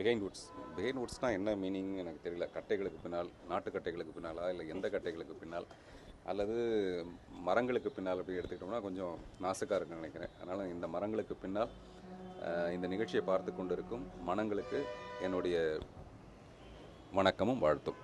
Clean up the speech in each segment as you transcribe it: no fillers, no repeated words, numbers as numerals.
Behind வுட்ஸ்னால் என்ன meaning எனக்கு தெரியல. கட்டைகளுக்கு பின்னால், நாட்டு கட்டைகளுக்கு பின்னாலா, இல்லை எந்த கட்டைகளுக்கு பின்னால், அல்லது மரங்களுக்கு பின்னால் அப்படி எடுத்துக்கிட்டோம்னா கொஞ்சம் நாசுக்காக இருக்குன்னு நினைக்கிறேன். அதனால் இந்த மரங்களுக்கு பின்னால் இந்த நிகழ்ச்சியை பார்த்து கொண்டு இருக்கும் மனங்களுக்கு என்னுடைய வணக்கமும் வாழ்த்தும்.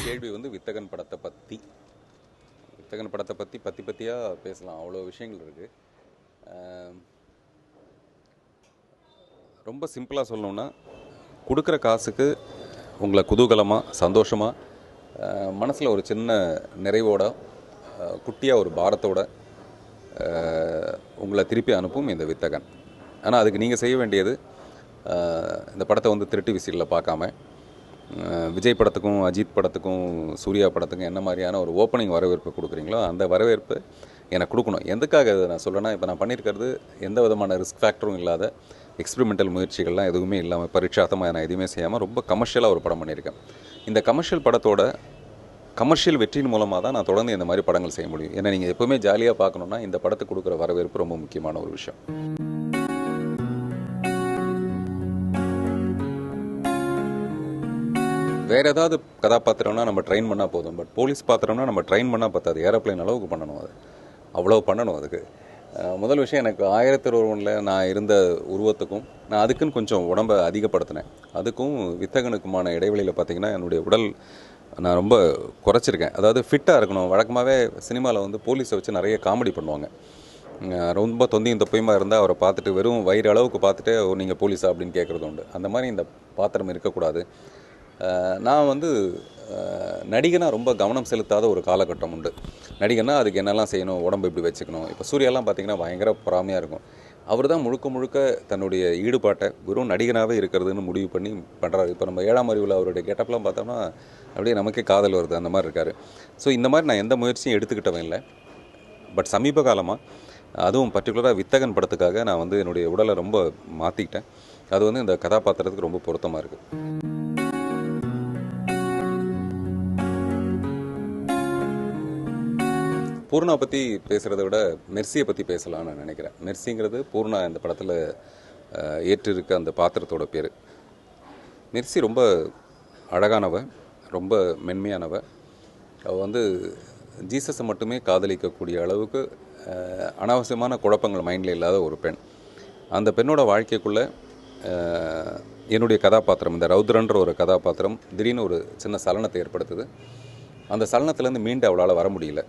கேள்வி வந்து வித்தகன் படத்தை பற்றியாக பேசலாம். அவ்வளோ விஷயங்கள் இருக்குது. ரொம்ப சிம்பிளாக சொல்லணுன்னா, கொடுக்குற காசுக்கு உங்களை குதூகலமாக சந்தோஷமாக மனசில் ஒரு சின்ன நிறைவோட குட்டியாக ஒரு பாரத்தோட உங்களை திருப்பி அனுப்பும் இந்த வித்தகன். ஆனால் அதுக்கு நீங்கள் செய்ய வேண்டியது, இந்த படத்தை வந்து திருட்டு விசிலில் பார்க்காம விஜய் படத்துக்கும் அஜித் படத்துக்கும் சூர்யா படத்துக்கும் என்ன மாதிரியான ஒரு ஓப்பனிங் வரவேற்பு கொடுக்குறீங்களோ அந்த வரவேற்பு எனக்கு கொடுக்கணும். எதுக்காக இதை நான் சொல்கிறேன்னா, இப்போ நான் பண்ணியிருக்கிறது எந்த விதமான ரிஸ்க் ஃபேக்டரும் இல்லாத எக்ஸ்பெரிமெண்டல் முயற்சிகள்லாம் எதுவுமே இல்லாமல் பரீட்சாத்தமாக நான் எதுவுமே செய்யாமல் ரொம்ப கமர்ஷியலாக ஒரு படம் பண்ணியிருக்கேன். இந்த கமர்ஷியல் படத்தோட கமர்ஷியல் வெற்றியின் மூலமாக தான் நான் தொடர்ந்து இந்த மாதிரி படங்கள் செய்ய முடியும். ஏன்னா நீங்கள் எப்போவுமே ஜாலியாக பார்க்கணுன்னா இந்த படத்துக்கு கொடுக்குற வரவேற்பு ரொம்ப முக்கியமான ஒரு விஷயம். வேறு ஏதாவது கதாபாத்திரம்னா நம்ம ட்ரெயின் பண்ணால் போதும். பட் போலீஸ் பாத்திரம்னா நம்ம ட்ரெயின் பண்ணால் பார்த்தாது, ஏரோப்ளைன் அளவுக்கு பண்ணணும். அது அவ்வளோ பண்ணணும். அதுக்கு முதல் விஷயம், எனக்கு 1001 நான் இருந்த உருவத்துக்கும் நான் அதுக்குன்னு கொஞ்சம் உடம்பை அதிகப்படுத்தினேன். அதுக்கும் வித்தகனுக்குமான இடைவெளியில் பார்த்திங்கன்னா என்னுடைய உடல் நான் ரொம்ப குறைச்சிருக்கேன். அதாவது ஃபிட்டாக இருக்கணும். வழக்கமாகவே சினிமாவில் வந்து போலீஸை வச்சு நிறைய காமெடி பண்ணுவாங்க. ரொம்ப தொந்தியும் தொப்பையுமா இருந்தால் அவரை பார்த்துட்டு வெறும் வயிறு அளவுக்கு பார்த்துட்டு நீங்கள் போலீஸா அப்படின்னு கேட்குறது உண்டு. அந்த மாதிரி இந்த பாத்திரம் இருக்கக்கூடாது. நான் வந்து நடிகனாக ரொம்ப கவனம் செலுத்தாத ஒரு காலகட்டம் உண்டு. நடிகனா அதுக்கு என்னெல்லாம் செய்யணும், உடம்பு இப்படி வச்சுக்கணும். இப்போ சூர்யாலாம் பார்த்திங்கன்னா பயங்கர பொறாமையாக இருக்கும். அவர் தான் முழுக்க தன்னுடைய ஈடுபாட்டை வெறும் நடிகனாகவே இருக்கிறதுன்னு முடிவு பண்ணி பண்ணுறாரு. இப்போ நம்ம 7ஆம் அறிவில் அவருடைய கெட்டப்லாம் பார்த்தோம்னா அப்படியே நமக்கே காதல் வருது, அந்த மாதிரி இருக்கார். ஸோ இந்த மாதிரி நான் எந்த முயற்சியும் எடுத்துக்கிட்டவன் இல்லை. பட் சமீப காலமாக, அதுவும் பர்டிகுலராக வித்தகன் படத்துக்காக நான் வந்து என்னுடைய உடலை ரொம்ப மாற்றிக்கிட்டேன். அது வந்து இந்த கதாபாத்திரத்துக்கு ரொம்ப பொருத்தமாக இருக்குது. பூர்ணா பற்றி பேசுகிறத விட மெர்சியை பற்றி பேசலாம்னு நான் நினைக்கிறேன். மெர்சிங்கிறது பூர்ணா இந்த படத்தில் ஏற்றிருக்க அந்த பாத்திரத்தோட பேர். மெர்சி ரொம்ப அழகானவ, ரொம்ப மென்மையானவ. அவள் வந்து ஜீசஸை மட்டுமே காதலிக்கக்கூடிய அளவுக்கு அனாவசியமான குழப்பங்கள் மைண்டில் இல்லாத ஒரு பெண். அந்த பெண்ணோட வாழ்க்கைக்குள்ளே என்னுடைய கதாபாத்திரம், இந்த ரௌத்ரன்ற ஒரு கதாபாத்திரம் திடீர்னு ஒரு சின்ன சலனத்தை ஏற்படுத்துது. அந்த சலனத்துலேருந்து மீண்டு அவளால் வர முடியல.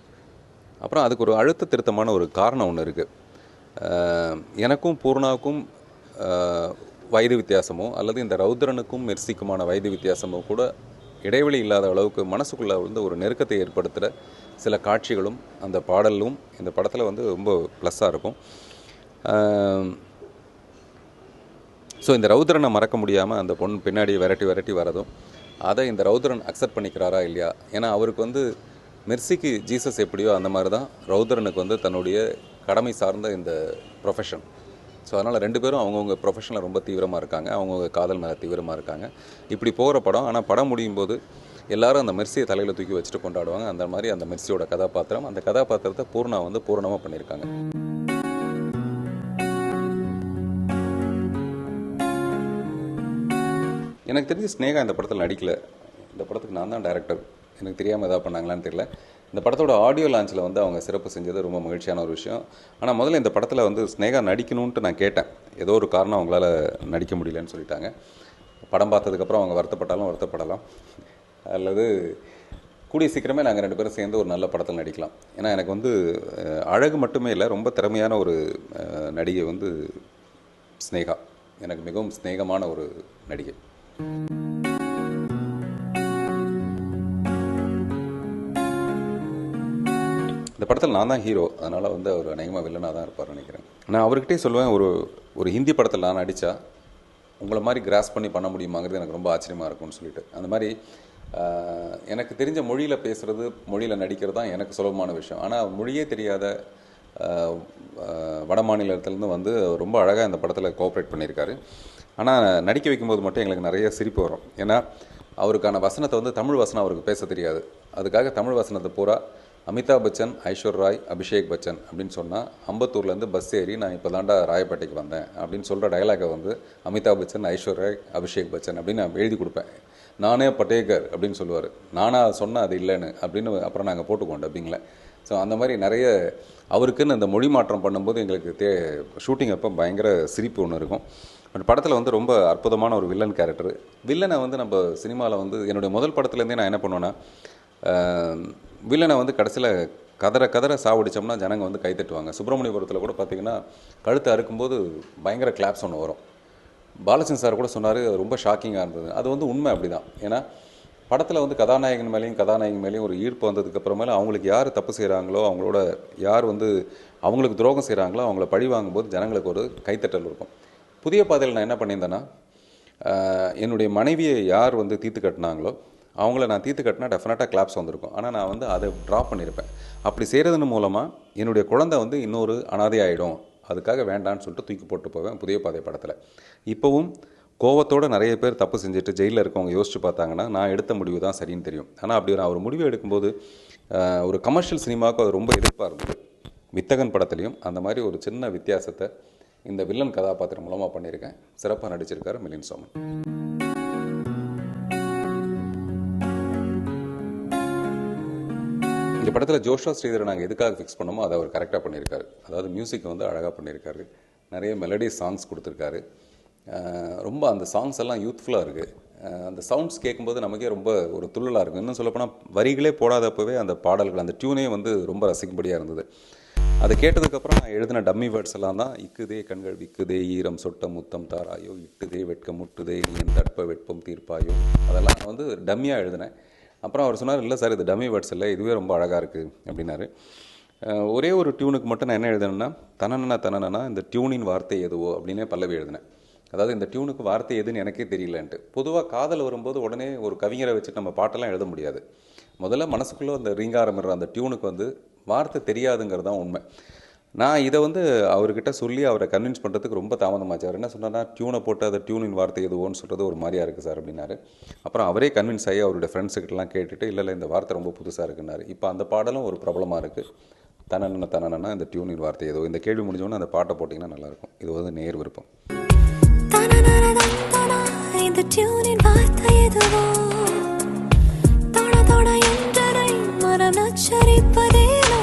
அப்புறம் அதுக்கு ஒரு அழுத்த திருத்தமான ஒரு காரணம் ஒன்று இருக்குது. எனக்கும் பூர்ணாவுக்கும் வயது வித்தியாசமோ அல்லது இந்த ரௌத்ரனுக்கும் மெர்சிக்குமான வயது வித்தியாசமோ கூட இடைவெளி இல்லாத அளவுக்கு மனசுக்குள்ளே வந்து ஒரு நெருக்கத்தை ஏற்படுத்துகிற சில காட்சிகளும் அந்த பாடலும் இந்த படத்தில் வந்து ரொம்ப ப்ளஸ்ஸாக இருக்கும். ஸோ இந்த ரௌத்ரனை மறக்க முடியாமல் அந்த பொண்ணு பின்னாடி விரட்டி வரதும் அதை இந்த ரௌத்ரன் அக்செப்ட் பண்ணிக்கிறாரா இல்லையா. ஏன்னா அவருக்கு வந்து மெர்சிக்கு ஜீசஸ் எப்படியோ அந்த மாதிரி தான் ரௌத்ரனுக்கு வந்து தன்னுடைய கடமை சார்ந்த இந்த ப்ரொஃபஷன். ஸோ அதனால் 2 பேரும் அவங்கவுங்க ப்ரொஃபஷனில் ரொம்ப தீவிரமாக இருக்காங்க, அவங்கவுங்க காதல் மேலே தீவிரமாக இருக்காங்க. இப்படி போகிற படம். ஆனால் படம் முடியும் போது எல்லோரும் அந்த மெர்சியை தலையில் தூக்கி வச்சுட்டு கொண்டாடுவாங்க. அந்த மாதிரி அந்த மெர்சியோட கதாபாத்திரம், அந்த கதாபாத்திரத்தை பூர்ணா வந்து பூர்ணமாக பண்ணியிருக்காங்க. எனக்கு தெரிஞ்சு ஸ்னேகா இந்த படத்தில் நடிக்கலை. இந்த படத்துக்கு நான் தான் டைரக்டர். எனக்கு தெரியாமல் எதாவது பண்ணாங்களான்னு தெரியல. இந்த படத்தோட ஆடியோ லான்ச்சில் வந்து அவங்க சிறப்பு செஞ்சது ரொம்ப மகிழ்ச்சியான ஒரு விஷயம். ஆனால் முதல்ல இந்த படத்தில் வந்து ஸ்னேகா நடிக்கணுன்ட்டு நான் கேட்டேன். ஏதோ ஒரு காரணம் அவங்களால நடிக்க முடியலன்னு சொல்லிட்டாங்க. படம் பார்த்ததுக்கப்புறம் அவங்க வருத்தப்படலாம், அல்லது கூடிய சீக்கிரமே நாங்கள் 2 பேரும் சேர்ந்து ஒரு நல்ல படத்தில் நடிக்கலாம். ஏன்னா எனக்கு வந்து அழகு மட்டுமே இல்லை, ரொம்ப திறமையான ஒரு நடிகை வந்து ஸ்னேகா. எனக்கு மிகவும் ஸ்னேகமான ஒரு நடிகை. இந்த படத்தில் நான் தான் ஹீரோ. அதனால் வந்து அவர் அநேகமாக வில்லனாக தான் இருப்பார் நினைக்கிறேன். நான் அவர்கிட்டே சொல்லுவேன், ஒரு ஹிந்தி படத்தில் நான் நடித்தா உங்களை மாதிரி கிராஸ் பண்ணி பண்ண முடியுமாங்கிறது எனக்கு ரொம்ப ஆச்சரியமாக இருக்கும்னு சொல்லிட்டு. அந்த மாதிரி எனக்கு தெரிஞ்ச மொழியில் பேசுகிறது, மொழியில் நடிக்கிறது தான் எனக்கு சுலபமான விஷயம். ஆனால் மொழியே தெரியாத வட மாநிலத்திலேருந்து வந்து ரொம்ப அழகாக இந்த படத்தில் கோஆப்ரேட் பண்ணியிருக்காரு. ஆனால் நடிக்க வைக்கும்போது மட்டும் எங்களுக்கு நிறைய சிரிப்பு வரும். ஏன்னா அவருக்கான வசனத்தை வந்து தமிழ் வசனம் அவருக்கு பேச தெரியாது. அதுக்காக தமிழ் வசனத்தை பூரா அமிதாப் பச்சன், ஐஸ்வர் ராய், அபிஷேக் பச்சன் அப்படின்னு சொன்னால், அம்பத்தூர்லேருந்து பஸ் ஏறி நான் இப்போ தாண்டா ராயப்பேட்டைக்கு வந்தேன் அப்படின்னு சொல்கிற டைலாகை வந்து அமிதாப் பச்சன், ஐஸ்வர் ராய், அபிஷேக் பச்சன் அப்படின்னு நான் எழுதி கொடுப்பேன். நானே பட்டேகர் அப்படின்னு சொல்லுவார். நானாக சொன்னேன் அது இல்லைன்னு அப்படின்னு அப்புறம் நாங்கள் போட்டுக்குவோம் டப்பிங்கில். ஸோ அந்த மாதிரி நிறைய அவருக்குன்னு அந்த மொழி மாற்றம் பண்ணும்போது எங்களுக்கு ஷூட்டிங் அப்போ பயங்கர சிரிப்பு ஒன்று இருக்கும். பட் படத்தில் வந்து ரொம்ப அற்புதமான ஒரு வில்லன் கேரக்டர். வில்லனை வந்து நம்ம சினிமாவில் வந்து என்னுடைய முதல் படத்துலேருந்தே நான் என்ன பண்ணுவேன்னா, வில்லனை வந்து கடைசியில் கதற சாவடித்தோம்னா ஜனங்க வந்து கைத்தட்டுவாங்க. சுப்பிரமணியபுரத்தில் கூட பார்த்திங்கன்னா கழுத்தை அறுக்கும்போது பயங்கர கிளாப்ஸ் ஒன்று வரும். பாலச்சந்திரன் சார் கூட சொன்னார், ரொம்ப ஷாக்கிங்காக இருந்தது. அது வந்து உண்மை அப்படி தான். ஏன்னா படத்தில் வந்து கதாநாயகன் மேலேயும் ஒரு ஈர்ப்பு வந்ததுக்கப்புறமேல அவங்களுக்கு யார் தப்பு செய்கிறாங்களோ, அவங்களோட யார் வந்து அவங்களுக்கு துரோகம் செய்கிறாங்களோ அவங்கள பழி வாங்கும்போது ஜனங்களுக்கு ஒரு கைத்தட்டல் இருக்கும். புதிய பாதையில் நான் என்ன பண்ணியிருந்தேன்னா, என்னுடைய மனைவியை யார் வந்து தீர்த்து கட்டினாங்களோ அவங்கள நான் தீர்த்து கட்டினா டெஃபினட்டாக கிளாப்ஸ் வந்திருக்கும். ஆனால் நான் வந்து அதை ட்ராப் பண்ணியிருப்பேன். அப்படி செய்கிறதுன்னு மூலமாக என்னுடைய குழந்தை வந்து இன்னொரு அனாதை ஆகிடும், அதுக்காக வேண்டான்னு சொல்லிட்டு தூக்கி போட்டு போவேன் புதிய பாதை படத்தில். இப்போவும் கோவத்தோடு நிறைய பேர் தப்பு செஞ்சுட்டு ஜெயிலில் இருக்கவங்க யோசிச்சு பார்த்தாங்கன்னா நான் எடுத்த முடிவு தான் சரின்னு தெரியும். ஆனால் அப்படி நான் ஒரு முடிவு எடுக்கும்போது ஒரு கமர்ஷியல் சினிமாவுக்கு அது ரொம்ப எதிர்ப்பாக இருந்தது. வித்தகன் படத்துலையும் அந்த மாதிரி ஒரு சின்ன வித்தியாசத்தை இந்த வில்லன் கதாபாத்திரம் மூலமாக பண்ணியிருக்கேன். சிறப்பாக நடிச்சிருக்காரு மிலிந்த் சோமன். இந்த படத்தில் ஜோஷா ஸ்ரீதரை நாங்கள் எதுக்காக ஃபிக்ஸ் பண்ணோமோ அதை அவர் கரெக்டாக பண்ணியிருக்காரு. அதாவது மியூசிக் வந்து அழகாக பண்ணியிருக்காரு, நிறைய மெலடி சாங்ஸ் கொடுத்துருக்காரு. ரொம்ப அந்த சாங்ஸ் எல்லாம் யூத்ஃபுல்லாக இருக்குது. அந்த சவுண்ட்ஸ் கேட்கும்போது நமக்கே ரொம்ப ஒரு துள்ளலாக இருக்கும். இன்னும் சொல்லப்போனால் வரிகளே போடாதப்பவே அந்த பாடல்கள், அந்த டியூனே வந்து ரொம்ப ரசிக்கும்படியாக இருந்தது. அதை கேட்டதுக்கப்புறம் நான் எழுதின டம்மி வேர்ட்ஸ் எல்லாம் தான், இக்குதே கண்கள் விக்குதே ஈரம் சொட்ட முத்தம் தாராயோ, இட்டுதே வெட்கம் முட்டுதே நீ என் தட்ப வெட்பம் தீர்ப்பாயோ, அதெல்லாம் நான் வந்து டம்மியாக எழுதினேன். அப்புறம் அவர் சொன்னார், இல்லை சார் இது டம்மி வேர்ட்ஸ் இல்லை, இதுவே ரொம்ப அழகாக இருக்குது அப்படின்னாரு. ஒரே ஒரு டியூனுக்கு மட்டும் நான் என்ன எழுதினேன்னா, தனனா இந்த டியூனின் வார்த்தை எதுவோ அப்படின்னே பல்லவி எழுதினேன். அதாவது இந்த டியூனுக்கு வார்த்தை எதுன்னு எனக்கே தெரியலன்ட்டு. பொதுவாக காதல் வரும்போது உடனே ஒரு கவிஞரை வச்சுட்டு நம்ம பாட்டெல்லாம் எழுத முடியாது. முதல்ல மனசுக்குள்ளே அந்த ரீங்காரமிடுற அந்த டியூனுக்கு வந்து வார்த்தை தெரியாதுங்கிறது தான் உண்மை. நான் இதை வந்து அவர்கிட்ட சொல்லி அவரை கன்வின்ஸ் பண்ணுறதுக்கு ரொம்ப தாமதமாச்சு. அவர் என்ன சொன்னார்னா, டியூனை போட்டு அதை டியூனின் வார்த்தை எதுவோன்னு சொல்கிறது ஒரு மாதிரியாக இருக்குது சார் அப்படின்னாரு. அப்புறம் அவரே கன்வின்ஸ் ஆகி அவருடைய ஃப்ரெண்ட்ஸுக்கிட்டலாம் கேட்டுட்டு, இல்லை இந்த வார்த்தை ரொம்ப புதுசாக இருக்குன்னாரு. இப்போ அந்த பாடலும் ஒரு பிரபலமாக இருக்குது. தனனா இந்த டியூனின் வார்த்தை ஏதோ. இந்த கேள்வி முடிஞ்சோன்னா அந்த பாட்டை போட்டிங்கன்னா நல்லாயிருக்கும். இது வந்து நேர் விருப்பம். இந்த டியூனின் வார்த்தை எதுவோ, தோட என்றரை மனம் நச்சரிப்பதேனோ,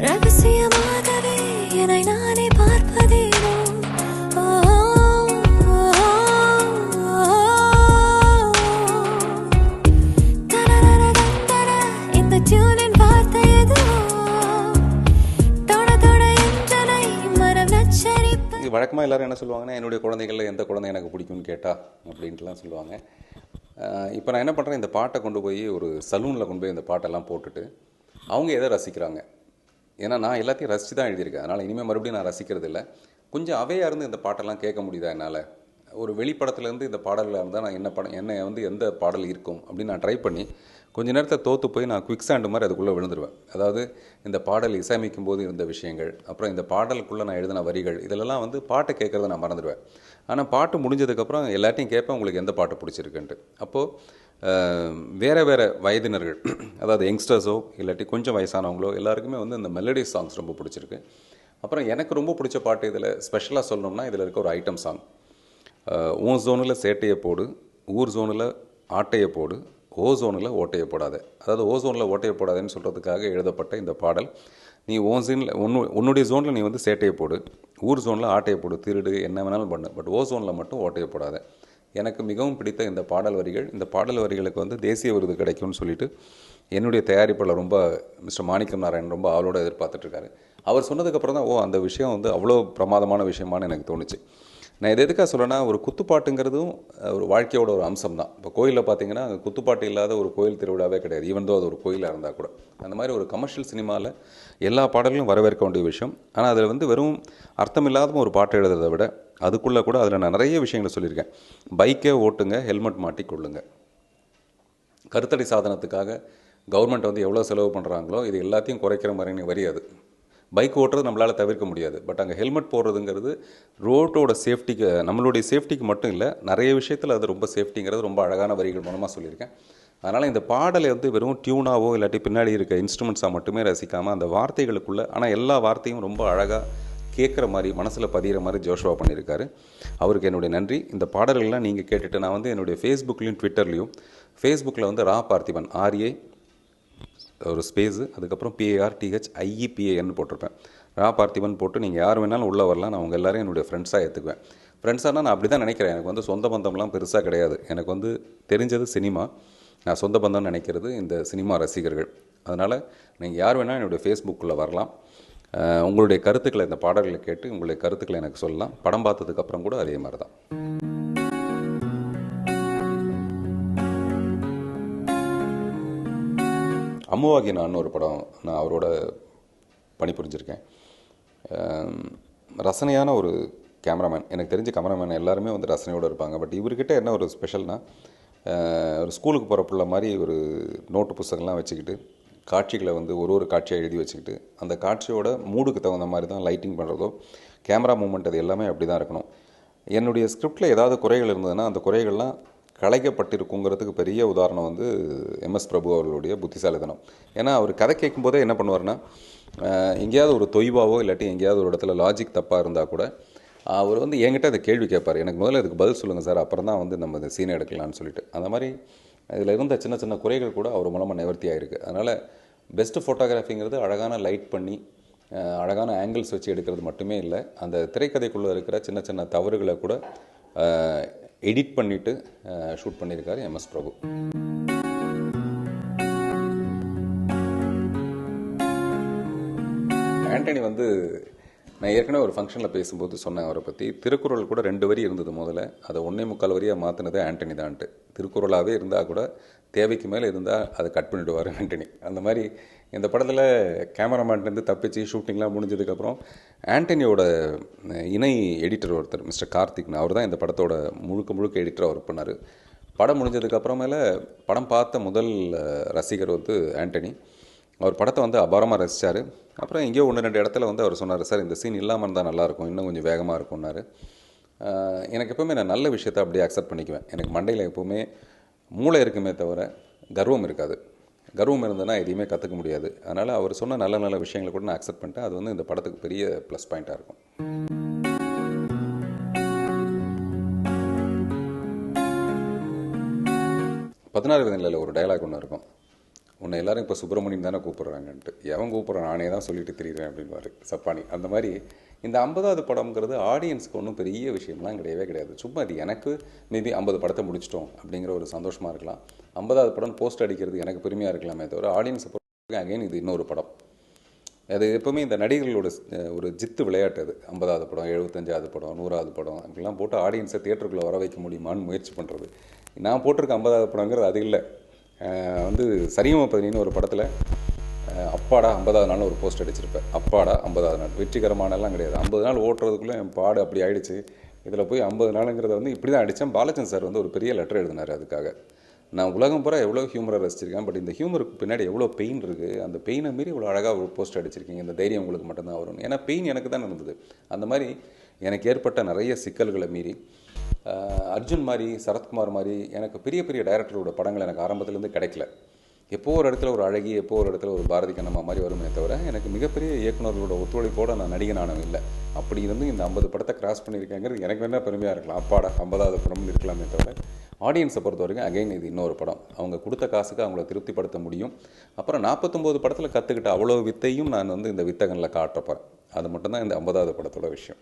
ரகசியமாகவே என்னை நானே பார்ப்பதேனோ. இந்த டியூனின் வார்த்தை எதுவோ, தோட என்றரை மனம் நச்சரிப்ப. வழக்கமாக எல்லோரும் என்ன சொல்லுவாங்கன்னா, என்னுடைய குழந்தைகளில் எந்த குழந்தை எனக்கு பிடிக்கும்னு கேட்டால் அப்படின்ட்டுலாம் சொல்லுவாங்க. இப்போ நான் என்ன பண்ணுறேன், இந்த பாட்டை கொண்டு போய் ஒரு சலூனில் கொண்டு போய் இந்த பாட்டெல்லாம் போட்டுட்டு அவங்க எதை ரசிக்கிறாங்க. ஏன்னா நான் எல்லாத்தையும் ரசித்து தான் எழுதியிருக்கேன். அதனால் இனிமேல் மறுபடியும் நான் ரசிக்கிறது இல்லை. கொஞ்சம் அவையாக இருந்து இந்த பாட்டெல்லாம் கேட்க முடியுதா என்னால். ஒரு வெளிப்படத்துலேருந்து இந்த பாடலில் இருந்தால் நான் என்னை வந்து எந்த பாடல் இருக்கும் அப்படின்னு நான் ட்ரை பண்ணி கொஞ்ச நேரத்தை தோற்று போய் நான் குவிக் சாண்டு மாதிரி அதுக்குள்ளே விழுந்துருவேன். அதாவது இந்த பாடல் இசையமைக்கும் போது இருந்த விஷயங்கள், அப்புறம் இந்த பாடலுக்குள்ளே நான் எழுதின வரிகள், இதிலெல்லாம் வந்து பாட்டை கேட்குறத நான் மறந்துடுவேன். ஆனால் பாட்டு முடிஞ்சதுக்கப்புறம் எல்லாத்தையும் கேட்பேன், உங்களுக்கு எந்த பாட்டு பிடிச்சிருக்குன்ட்டு. அப்போது வேறு வயதினர்கள், அதாவது யங்ஸ்டர்ஸோ இல்லாட்டி கொஞ்சம் வயசானவங்களோ எல்லாருக்குமே வந்து இந்த மெலடி சாங்ஸ் ரொம்ப பிடிச்சிருக்கு. அப்புறம் எனக்கு ரொம்ப பிடிச்ச பாட்டு இதில் ஸ்பெஷலாக சொல்லணும்னா, இதில் இருக்க ஒரு ஐட்டம் சாங், ஊர் ஜோனில் சேட்டையை போடு, ஊர் ஜோனில் ஆட்டையை போடு, ஓசோனில் ஓட்டையை போடாது. அதாவது ஓசோனில் ஓட்டையை போடாதுன்னு சொல்கிறதுக்காக எழுதப்பட்ட இந்த பாடல். நீ உன்னுடைய ஜோனில் நீ வந்து சேட்டையை போடு, ஊர் ஜோனில் ஆட்டையை போடு, திருடு என்ன வேணாலும் பண்ணு, பட் ஓசோனில் மட்டும் ஓட்டையை போடாது. எனக்கு மிகவும் பிடித்த இந்த பாடல் வரிகள், இந்த பாடல் வரிகளுக்கு வந்து தேசிய விருது கிடைக்கும்னு சொல்லிட்டு என்னுடைய தயாரிப்பாளர் ரொம்ப மிஸ்டர் மாணிக்கம் நாராயணன் ரொம்ப அவளோட எதிர்பார்த்துட்ருக்காரு. அவர் சொன்னதுக்கப்புறம் தான் அந்த விஷயம் வந்து அவ்வளோ பிரமாதமான விஷயமானு எனக்கு தோணுச்சு. நான் இது எதுக்காக சொல்கிறேன்னா, ஒரு குத்துப்பாட்டுங்கிறதும் ஒரு வாழ்க்கையோட ஒரு அம்சம் தான். இப்போ கோயிலில் பார்த்தீங்கன்னா குத்துப்பாட்டு இல்லாத ஒரு கோயில் திருவிழாவே கிடையாது, ஈவன் அது ஒரு கோயிலாக இருந்தால் கூட. அந்த மாதிரி ஒரு கமர்ஷியல் சினிமாவில் எல்லா பாடல்களும் வரவேற்க வேண்டிய விஷயம். ஆனால் அதில் வந்து வெறும் அர்த்தம் இல்லாத ஒரு பாட்டு எழுதுறதை விட அதுக்குள்ளே கூட அதில் நான் நிறைய விஷயங்களை சொல்லியிருக்கேன். பைக்கே ஓட்டுங்க, ஹெல்மெட் மாட்டிக்கொள்ளுங்க. கருத்தடை சாதனத்துக்காக கவர்மெண்ட் வந்து எவ்வளோ செலவு பண்ணுறாங்களோ இது எல்லாத்தையும் குறைக்கிற மாதிரி வரி அது. பைக் ஓட்டுறது நம்மளால் தவிர்க்க முடியாது. பட் அங்கே ஹெல்மெட் போடுறதுங்கிறது ரோட்டோட சேஃப்டிக்கு, நம்மளுடைய சேஃப்டிக்கு மட்டும் இல்லை, நிறைய விஷயத்தில் அது ரொம்ப சேஃப்டிங்கிறது ரொம்ப அழகான வரிகள் மூலமாக சொல்லியிருக்கேன். அதனால் இந்த பாடலை வந்து வெறும் டியூனாவோ இல்லாட்டி பின்னாடி இருக்க இன்ஸ்ட்ருமெண்ட்ஸாக மட்டுமே ரசிக்காமல் அந்த வார்த்தைகளுக்குள்ளே, ஆனால் எல்லா வார்த்தையும் ரொம்ப அழகாக கேட்குற மாதிரி மனசில் பதிகிற மாதிரி ஜோஷுவா பண்ணியிருக்காரு. அவருக்கு என்னுடைய நன்றி. இந்த பாடல்கள்லாம் நீங்கள் கேட்டுட்டு நான் வந்து என்னுடைய ஃபேஸ்புக்லேயும் ட்விட்டர்லேயும், ஃபேஸ்புக்கில் வந்து ரா பார்த்திபன் ஆர்ஏ ஒரு ஸ்பேஸு அதுக்கப்புறம் PARTHIEPAN போட்டிருப்பேன். ரா பார்த்திபன் போட்டு நீங்கள் யார் வேணாலும் உள்ளே வரலாம். நான் உங்கள் எல்லோரும் என்னுடைய ஃப்ரெண்ட்ஸாக ஏற்றுக்குவேன். ஃப்ரெண்ட்ஸானால் நான் அப்படி தான் நினைக்கிறேன். எனக்கு வந்து சொந்த பந்தம்லாம் பெருசாக கிடையாது. எனக்கு வந்து தெரிஞ்சது சினிமா. நான் சொந்த பந்தம்னு நினைக்கிறது இந்த சினிமா ரசிகர்கள். அதனால் நீங்கள் யார் வேணாலும் என்னுடைய ஃபேஸ்புக்கில் வரலாம். உங்களுடைய கருத்துக்களை இந்த பாடல்களை கேட்டு உங்களுடைய கருத்துக்களை எனக்கு சொல்லலாம். படம் பார்த்ததுக்கப்புறம் கூட அதே மாதிரி தான். அம்முவாகி நான் ஒரு படம் நான் அவரோட பணிபுரிஞ்சிருக்கேன். ரசனையான ஒரு கேமராமேன். எனக்கு தெரிஞ்ச கேமராமேன் எல்லாருமே வந்து ரசனையோடு இருப்பாங்க. பட் இவர்கிட்ட என்ன ஒரு ஸ்பெஷல்னால், ஒரு ஸ்கூலுக்கு போகிற பிள்ளை மாதிரி ஒரு நோட்டு புத்தகம்லாம் வச்சுக்கிட்டு காட்சிகளை வந்து ஒரு காட்சியாக எழுதி வச்சுக்கிட்டு அந்த காட்சியோட மூடுக்கு தகுந்த மாதிரி தான் லைட்டிங் பண்ணுறதோ, கேமரா மூமெண்ட் அது எல்லாமே அப்படி தான் இருக்கணும். என்னுடைய ஸ்கிரிப்டில் ஏதாவது குறைகள் இருந்ததுன்னா அந்த குறைகள்லாம் களைக்கப்பட்டிருக்குங்கிறதுக்கு பெரிய உதாரணம் வந்து MS பிரபு அவர்களுடைய புத்திசாலித்தனம். ஏன்னா அவர் கதை கேட்கும்போதே என்ன பண்ணுவார்னா, எங்கேயாவது ஒரு தொய்வாவோ இல்லாட்டி எங்கேயாவது ஒரு இடத்துல லாஜிக் தப்பாக இருந்தால் கூட அவர் வந்து என்கிட்ட அதை கேள்வி கேட்பார். எனக்கு முதல்ல இதுக்கு பதில் சொல்லுங்கள் சார், அப்புறம் தான் வந்து நம்ம இந்த சீனை எடுக்கலாம்னு சொல்லிட்டு. அந்த மாதிரி இதில் இருந்த சின்ன சின்ன குறைகள் கூட அவர் மூலமாக நிவர்த்தி ஆகிருக்கு. அதனால் பெஸ்ட்டு ஃபோட்டோகிராஃபிங்கிறது அழகான லைட் பண்ணி அழகான ஆங்கிள்ஸ் வச்சு எடுக்கிறது மட்டுமே இல்லை, அந்த திரைக்கதைக்குள்ளே இருக்கிற சின்ன சின்ன தவறுகளை கூட எடிட் பண்ணிவிட்டு ஷூட் பண்ணியிருக்காரு MS பிரபு. ஆண்டனி வந்து நான் ஏற்கனவே ஒரு ஃபங்க்ஷனில் பேசும்போது சொன்னேன் அவரை பற்றி. திருக்குறள் கூட 2 வரி இருந்தது முதல்ல, அதை 1.25 வரியாக மாற்றினது ஆண்டனி தான்ட்டு. திருக்குறளாகவே இருந்தால் கூட தேவைக்கு மேலே இருந்தால் அதை கட் பண்ணிவிடுவார் ஆண்டனி. அந்த மாதிரி இந்த படத்தில் கேமராமேன்லேருந்து தப்பிச்சு ஷூட்டிங்லாம் முடிஞ்சதுக்கப்புறம் ஆண்டனியோட இணை எடிட்டர் ஒருத்தர் மிஸ்டர் கார்த்திக்னு, அவர் தான் இந்த படத்தோட முழுக்க எடிட்டராக ஒர்க் பண்ணார். படம் முடிஞ்சதுக்கப்புறமேல படம் பார்த்த முதல் ரசிகர் வந்து ஆண்டனி. அவர் படத்தை வந்து அபாரமாக ரசித்தார். அப்புறம் எங்கேயோ 1-2 இடத்துல வந்து அவர் சொன்னார், சார் இந்த சீன் இல்லாமல் இருந்தால் நல்லாயிருக்கும், இன்னும் கொஞ்சம் வேகமாக இருக்கும்னாரு. எனக்கு எப்போவுமே நான் நல்ல விஷயத்தை அப்படியே அக்செப்ட் பண்ணிக்குவேன். எனக்கு மண்டையில் எப்போவுமே மூளை இருக்குமே தவிர கர்வம் இருக்காது. கர்வம் இருந்ததுன்னா எதையுமே கற்றுக்க முடியாது. அதனால் அவர் சொன்ன நல்ல விஷயங்களை கூட நான் அக்செப்ட் பண்ணிட்டேன். அது வந்து இந்த படத்துக்கு பெரிய ப்ளஸ் பாயிண்ட்டாக இருக்கும். பதினாறு விதங்களில் ஒரு டயலாக் ஒன்று இருக்கும். உன்னை எல்லோரும் இப்போ சுப்பிரமணியன் தானே கூப்பிட்றாங்கன்ட்டு. எவன் கூப்பிட்றான், நானே தான் சொல்லிட்டு திரிகிறேன் அப்படின்வார் சப்பானி. அந்த மாதிரி இந்த 50வது படம்ங்கிறது ஆடியன்ஸுக்கு ஒன்றும் பெரிய விஷயம்லாம் கிடையாது. சும்மா அது எனக்கு மேபி 50 படத்தை முடிச்சிட்டோம் அப்படிங்கிற ஒரு சந்தோஷமாக இருக்கலாம். 50வது படம் போஸ்ட் அடிக்கிறது எனக்கு பெருமையாக இருக்கலாமே தவிர ஆடியன்ஸை பொறுத்த அகைன் இது இன்னொரு படம். அது எப்போவுமே இந்த நடிகர்களோட ஒரு ஜித்து விளையாட்டு. அது 50வது படம், 75வது படம், 100வது படம் அப்படிலாம் போட்டு ஆடியன்ஸை தியேட்டருக்குள்ளே வர வைக்க முடியுமான்னு முயற்சி பண்ணுறது. நான் போட்டிருக்க 50வது படங்கிறது அது இல்லை. வந்து சரிகம பதினின்னு ஒரு படத்தில் அப்பாடா 50வது நாள் ஒரு போஸ்ட் அடிச்சிருப்பேன். அப்பாடா 50வது நாள் வெற்றிகரமானலாம் கிடையாது. 50 நாள் ஓட்டுறதுக்குள்ளே என் பாடு அப்படி ஆகிடுச்சு. இதில் போய் 50 நாளுங்கிறத வந்து இப்படி தான் அடித்தேன். பாலச்சந்த் சார் வந்து ஒரு பெரிய லெட்டர் எழுதினார் அதுக்காக. நான் உலகம் பூரா எவ்வளோ ஹியூமரை ரசிச்சிருக்கேன், பட் இந்த ஹியூமருக்கு பின்னாடி எவ்வளோ பெயின் இருக்குது, அந்த பெயினை மீறி இவ்வளோ அழகாக ஒரு போஸ்ட் அடிச்சிருக்கீங்க, இந்த தைரியம் உங்களுக்கு மட்டும்தான் வரும். ஏன்னா பெயின் எனக்கு தான் இருந்தது. அந்த மாதிரி எனக்கு ஏற்பட்ட நிறைய சிக்கல்களை மீறி அர்ஜுன் மாதிரி, சரத்குமார் மாதிரி எனக்கு பெரிய டைரக்டரோட படங்கள் எனக்கு ஆரம்பத்துலேருந்து கிடைக்கல. எப்போ ஒரு இடத்துல ஒரு அழகி, எப்போ ஒரு இடத்துல ஒரு பாரதி கண்ணம்மா மாதிரி வருமே தவிர எனக்கு மிகப்பெரிய இயக்குநர்களோட ஒத்துழைப்போடு நான் நடிகனானவன் இல்லை. அப்படி இருந்து இந்த 50 படத்தை கிராஸ் பண்ணியிருக்கேங்கிறது எனக்கு வேணால் பெருமையாக இருக்கலாம். அப்பாடா 50வது படம்னு இருக்கலாமே தவிர ஆடியன்ஸை பொறுத்த வரைக்கும் அகைன் இது இன்னொரு படம். அவங்க கொடுத்த காசுக்கு அவங்கள திருப்திப்படுத்த முடியும். அப்புறம் 49 படத்தில் கற்றுக்கிட்ட அவ்வளோ வித்தையும் நான் வந்து இந்த வித்தகனில் காட்டப்போகிறேன். அது மட்டும்தான் இந்த 50வது படத்தோட விஷயம்.